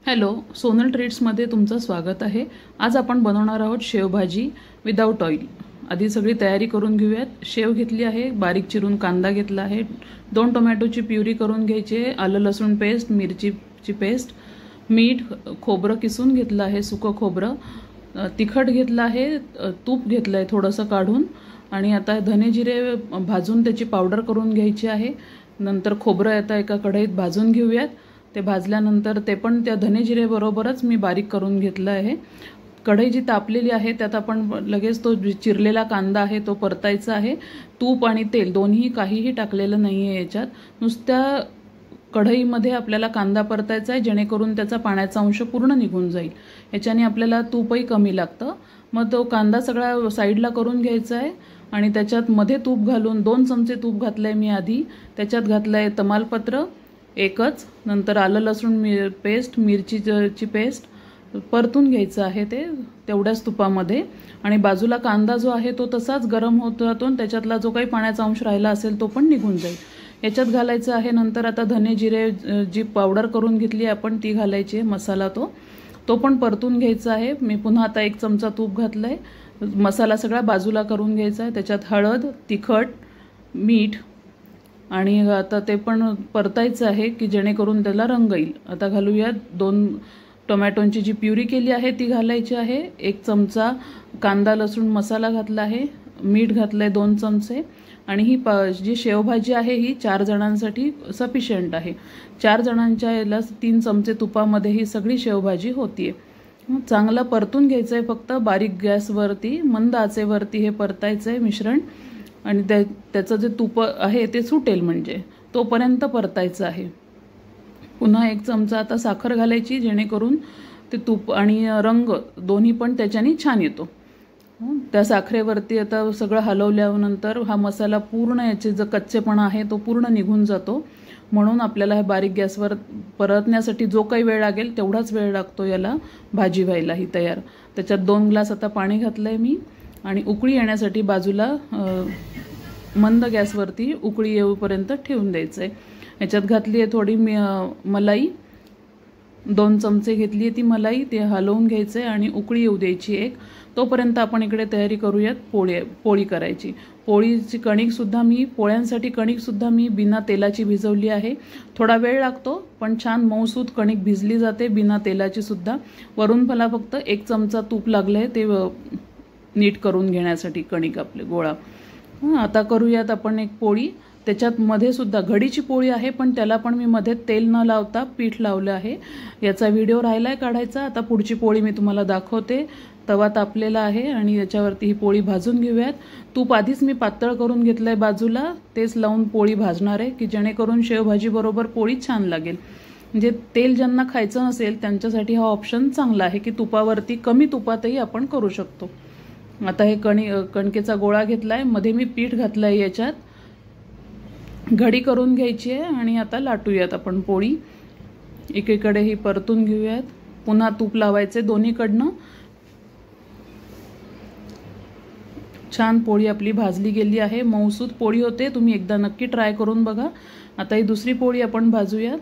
Hello, Sonal ट्रीट्समध्ये तुमचं स्वागत आहे। आज आपण बनवणार आहोत शेवभाजी विदाउट ऑइल। आधी सगळी तयारी करून घेऊयात। शेव घेतली आहे, बारीक चिरून कांदा घेतला आहे, 2 टोमॅटोची प्युरी करून घ्यायची आहे, आलं लसूण पेस्ट, मिरचीची पेस्ट, मीठ, खोबरं किसून घेतलं आहे, सुकं खोबरं, तिखट घेतलं आहे, तूप घेतलं आहे थोडंसं काढून, आणि आता धने जिरे भाजून त्याची पावडर करून घ्यायची आहे। नंतर खोबरं आता एका कढईत भाजून घेऊयात। ते भाजल्यानंतर ते पण त्या धने जिरे बरोबरच मी बारीक करून घेतलं आहे। कढई जी तापलेली आहे त्यात आपण लगेच तो चिरलेला कांदा आहे तो परतायचा आहे। तूप आणि तेल दोन्ही काहीही टाकलेलं नाही आहे याच्यात, नुसत्या कढईमध्ये आपल्याला कांदा परतायचा आहे जेणेकरून त्याचा पाण्याचा अंश पूर्ण निघून जाईल। याच्याने आपल्याला तूपही कमी लागतं। मग तो कांदा सगळा साईडला करून घ्यायचा आहे आणि त्याच्यात मध्ये तूप घालून 2 चमचे तूप घातलंय मी आधी। त्याच्यात घातलंय तमालपत्र एकच, नंतर आलं लसूण पेस्ट, मिरचीची पेस्ट परतून घ्यायचं आहे ते तेवढ्याच तुपामध्ये। आणि बाजूला कांदा जो आहे तो तसाच गरम होत राहतो, त्याच्यातला जो काही पाण्याचा अंश राहिला असेल तो पण निघून जाईल। याच्यात घालायचं आहे नंतर आता धने जिरे जी पावडर करून घेतली आपण ती घालायची आहे, मसाला तो पण परतून घ्यायचा आहे। मी पुन्हा आता 1 चमचा तूप घातलंय, मसाला सगळा बाजूला करून घ्यायचा आहे। त्याच्यात हळद, तिखट, मीठ आणि आता ते पण परतायचं आहे की जेणेकरून त्याला रंग येईल। आता घालूया 2 टोमॅटोंची जी प्युरी केली आहे ती घालायची आहे, 1 चमचा कांदा लसूण मसाला घातला आहे, मीठ घातलंय 2 चमचे, आणि ही जी शेवभाजी आहे ही 4 जणांसाठी सफिशियंट आहे। 4 जणांच्या याला 3 चमचे तुपामध्ये ही सगळी शेवभाजी होतीये। चांगलं परतून घ्यायचंय, फक्त बारीक गॅसवरती मंद आचेवरती हे परतायचं आहे मिश्रण, आणि त्याचं जे तूप आहे ते सुटेल म्हणजे तोपर्यंत परतायचं आहे। पुन्हा 1 चमचा आता साखर घालायची जेणेकरून ते तूप आणि रंग दोन्ही पण त्याच्याने छान येतो। त्या साखरेवरती आता सगळं हलवल्यानंतर हा मसाला पूर्ण याचे जो कच्चेपणा आहे तो पूर्ण निघून जातो, म्हणून आपल्याला हे बारीक गॅसवर परतण्यासाठी जो काही वेळ लागेल तेवढाच वेळ लागतो याला भाजी व्हायला ही तयार। त्याच्यात 2 ग्लास आता पाणी घातलंय मी, आणि उकळी येण्यासाठी बाजूला मंद गॅसवरती उकळी येऊपर्यंत ठेवून द्यायचं आहे। याच्यात घातली आहे थोडी मलाई, 2 चमचे घेतली आहे ती मलाई, ते हलवून घ्यायचं आहे आणि उकळी येऊ द्यायची एक। तोपर्यंत आपण इकडे तयारी करूयात पोळी करायची। पोळ्यांसाठी कणिकसुद्धा मी बिना तेलाची भिजवली आहे। थोडा वेळ लागतो पण छान मऊसूत कणिक भिजली जाते बिना तेलाची सुद्धा। वरून मला फक्त 1 चमचा तूप लागलंय ते नीट करून घेण्यासाठी कणिक आपले गोळा। आता करूयात आपण एक पोळी। त्याच्यात मध्ये सुद्धा घडीची पोळी आहे पण त्याला पण मी मध्ये तेल न लावता पीठ लावलं आहे। याचा व्हिडिओ राहिलाय काढायचा। आता पुढची पोळी मी तुम्हाला दाखवते। तवा तापलेला आहे आणि याच्यावरती ही पोळी भाजून घेऊयात। तूप आधीच मी पातळ करून घेतलंय बाजूला, तेच लावून पोळी भाजणार आहे की जेणेकरून शेवभाजी बरोबर पोळी छान लागेल। म्हणजे तेल ज्यांना खायचं नसेल त्यांच्यासाठी हा ऑप्शन चांगला आहे की तुपावरती कमी तुपातही आपण करू शकतो। आता हे कणकेचा गोळा घेतलाय, मध्ये मी पीठ घातलंय, याच्यात घडी करून घ्यायची आहे आणि आता लाटूयात आपण पोळी। एकीकडे ही परतून घेऊयात, पुन्हा तूप लावायचे दोन्हीकडनं। छान पोळी आपली भाजली गेली आहे, मऊसूत पोळी होते, तुम्ही एकदा नक्की ट्राय करून बघा। आता ही दुसरी पोळी आपण भाजूयात,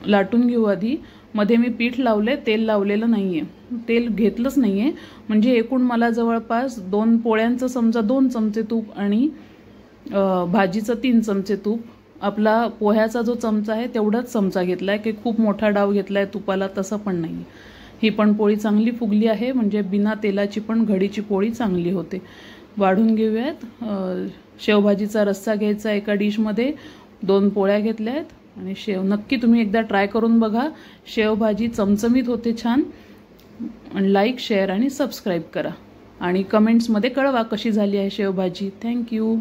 लाटून घेऊ आधी। मध्ये मी पीठ लावले, तेल लावलेलं नाहीये, तेल घेतलंच नाहीये, म्हणजे एकूण मला जवळपास 2 पोळ्यांचं समजा 2 चमचे तूप आणि भाजीचं 3 चमचे तूप। आपला पोह्याचा जो चमचा आहे तेवढाच चमचा घेतलाय, की खूप मोठा डाव घेतलाय तुपाला तसं पण नाही। ही पण पोळी चांगली फुगली आहे, म्हणजे बिना तेलाची पण घडीची पोळी चांगली होते। वाढून घेऊयात। शेवभाजीचा रस्सा घ्यायचा एका डिशमध्ये, 2 पोळ्या घेतल्या आहेत आणि शेव नक्की तुम्ही एकदा ट्राय करून बघा। शेवभाजी चमचमीत होते छान। आणि लाईक, शेअर आणि सबस्क्राईब करा आणि कमेंट्समध्ये कळवा कशी झाली आहे शेवभाजी। थँक्यू।